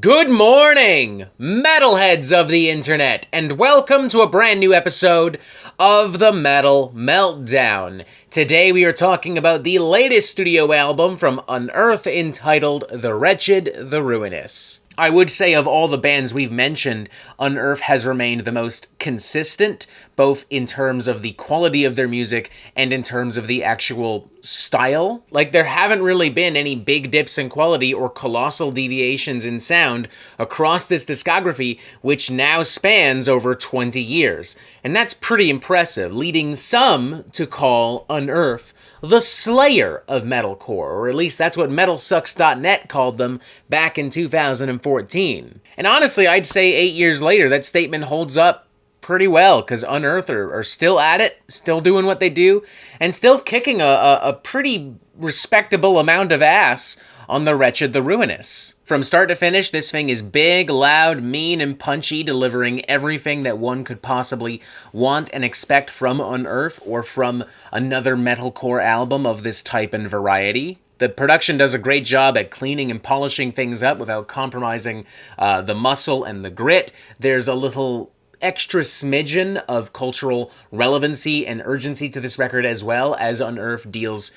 Good morning, metalheads of the internet, and welcome to a brand new episode of the Metal Meltdown. Today we are talking about the latest studio album from Unearth entitled The Wretched, the Ruinous. I would say of all the bands we've mentioned, Unearth has remained the most consistent, both in terms of the quality of their music and in terms of the actual style. Like, there haven't really been any big dips in quality or colossal deviations in sound across this discography, which now spans over 20 years. And that's pretty impressive, leading some to call Unearth the slayer of metalcore, or at least that's what metalsucks.net called them back in 2014. And honestly, I'd say 8 years later, that statement holds up pretty well, because Unearth are still at it, still doing what they do, and still kicking a pretty respectable amount of ass on the Wretched, the Ruinous. From start to finish, this thing is big, loud, mean, and punchy, delivering everything that one could possibly want and expect from Unearth or from another metalcore album of this type and variety. The production does a great job at cleaning and polishing things up without compromising the muscle and the grit. There's a little extra smidgen of cultural relevancy and urgency to this record, as well as Unearth deals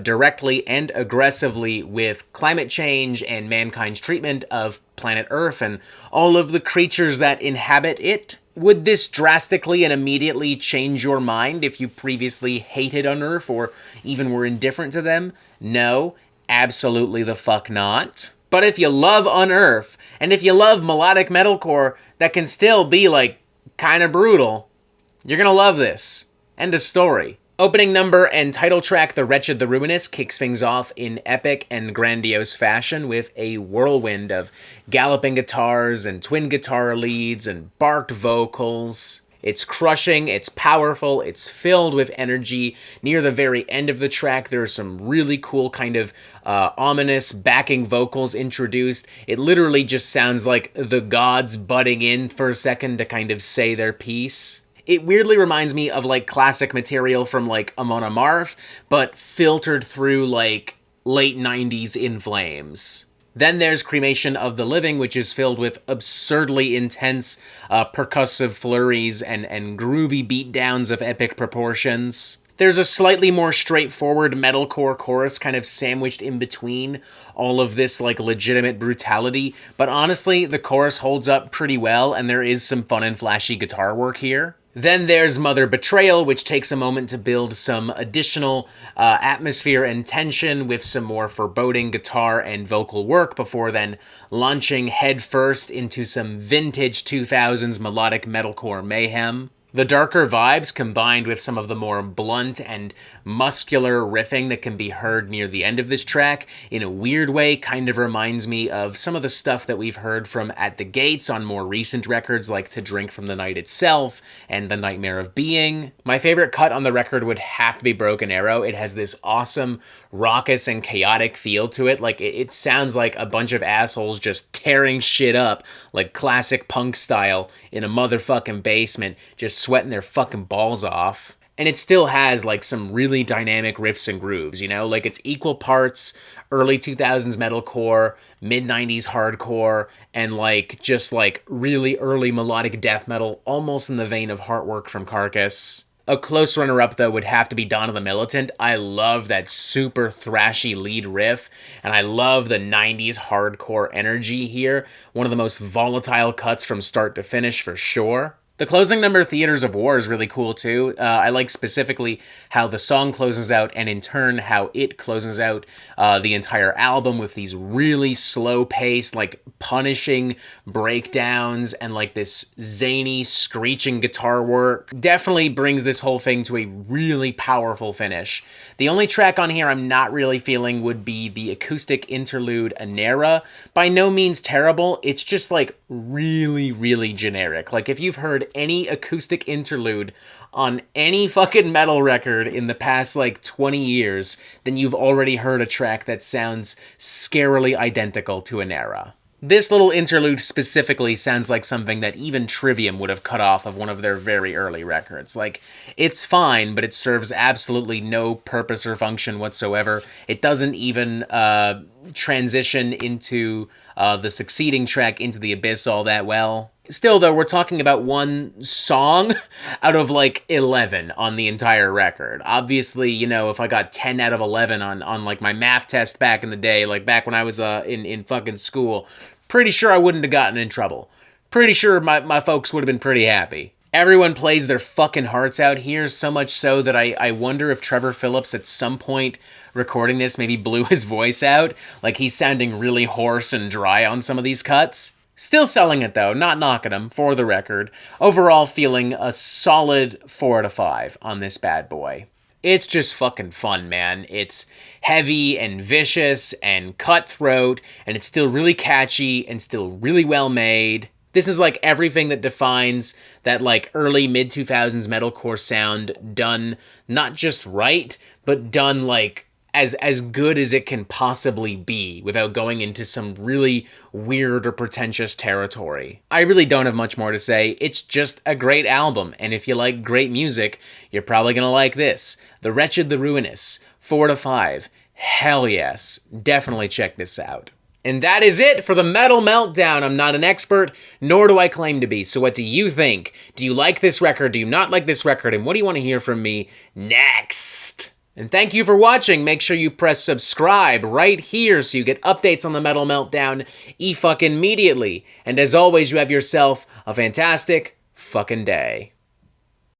directly and aggressively with climate change and mankind's treatment of planet Earth and all of the creatures that inhabit it. Would this drastically and immediately change your mind if you previously hated Unearth or even were indifferent to them? No, absolutely the fuck not. But if you love Unearth, and if you love melodic metalcore that can still be, like, kind of brutal, you're gonna love this. End of story. Opening number and title track, The Wretched, the Ruinous, kicks things off in epic and grandiose fashion with a whirlwind of galloping guitars and twin guitar leads and barked vocals. It's crushing, it's powerful, it's filled with energy. Near the very end of the track, there are some really cool kind of ominous backing vocals introduced. It literally just sounds like the gods butting in for a second to kind of say their piece. It weirdly reminds me of, like, classic material from, like, Amon Amarth, but filtered through, like, late 90s In Flames. Then there's Cremation of the Living, which is filled with absurdly intense percussive flurries and groovy beatdowns of epic proportions. There's a slightly more straightforward metalcore chorus kind of sandwiched in between all of this, like, legitimate brutality, but honestly, the chorus holds up pretty well, and there is some fun and flashy guitar work here. Then there's Mother Betrayal, which takes a moment to build some additional atmosphere and tension with some more foreboding guitar and vocal work before then launching headfirst into some vintage 2000s melodic metalcore mayhem. The darker vibes, combined with some of the more blunt and muscular riffing that can be heard near the end of this track, in a weird way kind of reminds me of some of the stuff that we've heard from At the Gates on more recent records like To Drink from the Night Itself and The Nightmare of Being. My favorite cut on the record would have to be Broken Arrow. It has this awesome, raucous, and chaotic feel to it. Like, it sounds like a bunch of assholes just tearing shit up, like classic punk style, in a motherfucking basement, just sweating their fucking balls off. And it still has, like, some really dynamic riffs and grooves, you know? Like, it's equal parts early 2000s metalcore, mid-90s hardcore, and, like, just, like, really early melodic death metal, almost in the vein of Heartwork from Carcass. A close runner-up, though, would have to be Dawn of the Militant. I love that super thrashy lead riff, and I love the 90s hardcore energy here. One of the most volatile cuts from start to finish, for sure. The closing number, Theaters of War, is really cool too. I like specifically how the song closes out, and in turn how it closes out the entire album with these really slow-paced, like, punishing breakdowns and, like, this zany, screeching guitar work. Definitely brings this whole thing to a really powerful finish. The only track on here I'm not really feeling would be the acoustic interlude Anera. By no means terrible, it's just, like, really, really generic. Like, if you've heard any acoustic interlude on any fucking metal record in the past, like, 20 years, then you've already heard a track that sounds scarily identical to Anera. This little interlude specifically sounds like something that even Trivium would have cut off of one of their very early records. Like, it's fine, but it serves absolutely no purpose or function whatsoever. It doesn't even transition into the succeeding track, Into the Abyss, all that well. Still, though, we're talking about one song out of, like, 11 on the entire record. Obviously, you know, if I got 10 out of 11 on like, my math test back in the day, like, back when I was in fucking school, pretty sure I wouldn't have gotten in trouble. Pretty sure my folks would have been pretty happy. Everyone plays their fucking hearts out here, so much so that I wonder if Trevor Phillips at some point recording this maybe blew his voice out. Like, he's sounding really hoarse and dry on some of these cuts. Still selling it though, not knocking him, for the record. Overall feeling a solid 4 out of 5 on this bad boy. It's just fucking fun, man. It's heavy and vicious and cutthroat, and it's still really catchy and still really well made. This is like everything that defines that like early mid-2000s metalcore sound done not just right, but done like as good as it can possibly be without going into some really weird or pretentious territory. I really don't have much more to say. It's just a great album, and if you like great music, you're probably gonna like this. The Wretched, the Ruinous, 4 to 5. Hell yes. Definitely check this out. And that is it for the Metal Meltdown. I'm not an expert, nor do I claim to be. So what do you think? Do you like this record? Do you not like this record? And what do you want to hear from me next? And thank you for watching. Make sure you press subscribe right here so you get updates on the Metal Meltdown e-fucking immediately. And as always, you have yourself a fantastic fucking day.